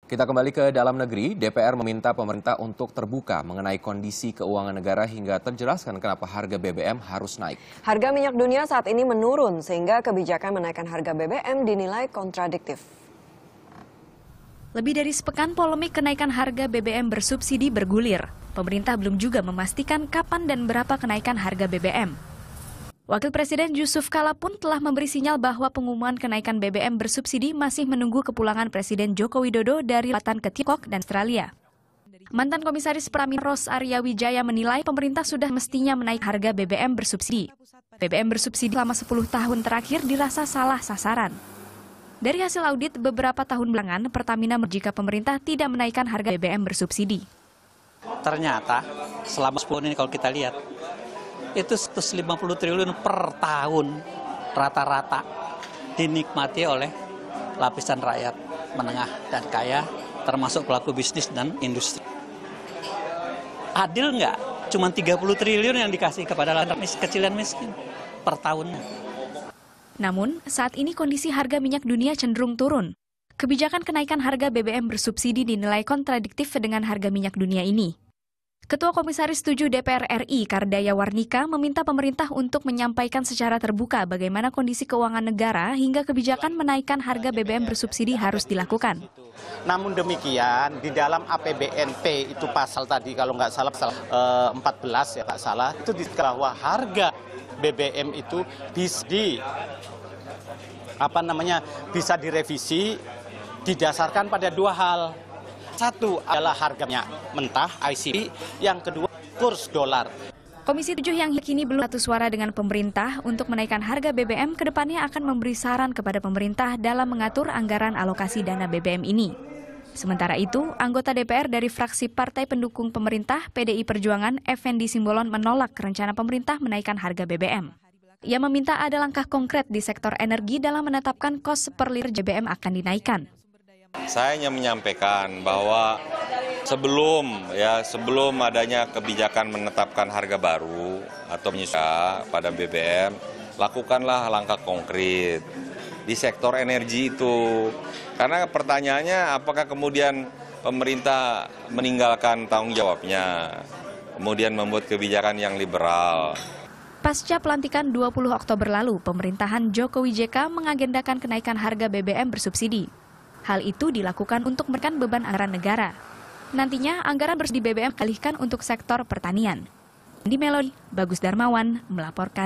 Kita kembali ke dalam negeri, DPR meminta pemerintah untuk terbuka mengenai kondisi keuangan negara hingga terjelaskan kenapa harga BBM harus naik. Harga minyak dunia saat ini menurun sehingga kebijakan menaikkan harga BBM dinilai kontradiktif. Lebih dari sepekan polemik kenaikan harga BBM bersubsidi bergulir. Pemerintah belum juga memastikan kapan dan berapa kenaikan harga BBM. Wakil Presiden Yusuf Kala pun telah memberi sinyal bahwa pengumuman kenaikan BBM bersubsidi masih menunggu kepulangan Presiden Joko Widodo dari latan ke Tiongkok dan Australia. Mantan Komisaris Pramin Ros Arya Wijaya menilai pemerintah sudah mestinya menaik harga BBM bersubsidi. BBM bersubsidi selama 10 tahun terakhir dirasa salah sasaran. Dari hasil audit beberapa tahun belakangan, Pertamina jika pemerintah tidak menaikkan harga BBM bersubsidi. Ternyata selama 10 ini kalau kita lihat, itu 150 triliun per tahun rata-rata dinikmati oleh lapisan rakyat menengah dan kaya, termasuk pelaku bisnis dan industri. Adil nggak? Cuma 30 triliun yang dikasih kepada kecil dan miskin per tahunnya. Namun, saat ini kondisi harga minyak dunia cenderung turun. Kebijakan kenaikan harga BBM bersubsidi dinilai kontradiktif dengan harga minyak dunia ini. Ketua Komisaris 7 DPR RI Kardaya Warnika meminta pemerintah untuk menyampaikan secara terbuka bagaimana kondisi keuangan negara hingga kebijakan menaikkan harga BBM bersubsidi harus dilakukan. Namun demikian, di dalam APBNP itu pasal tadi kalau nggak salah pasal 14 ya nggak salah, itu disebut bahwa harga BBM itu bisa direvisi didasarkan pada dua hal. Satu adalah harganya mentah ICP, yang kedua kurs dolar. Komisi 7 yang kini belum satu suara dengan pemerintah untuk menaikkan harga BBM kedepannya akan memberi saran kepada pemerintah dalam mengatur anggaran alokasi dana BBM ini. Sementara itu, anggota DPR dari fraksi Partai Pendukung Pemerintah PDI Perjuangan Effendi Simbolon menolak rencana pemerintah menaikkan harga BBM. Ia meminta ada langkah konkret di sektor energi dalam menetapkan kos per liter BBM akan dinaikkan. Saya hanya menyampaikan bahwa sebelum adanya kebijakan menetapkan harga baru atau menyesuaikan pada BBM, lakukanlah langkah konkret di sektor energi itu. Karena pertanyaannya apakah kemudian pemerintah meninggalkan tanggung jawabnya, kemudian membuat kebijakan yang liberal. Pasca pelantikan 20 Oktober lalu, pemerintahan Jokowi JK mengagendakan kenaikan harga BBM bersubsidi. Hal itu dilakukan untuk menekan beban anggaran negara. Nantinya anggaran bersubsidi BBM dialihkan untuk sektor pertanian. Di Melodi, Bagus Darmawan melaporkan.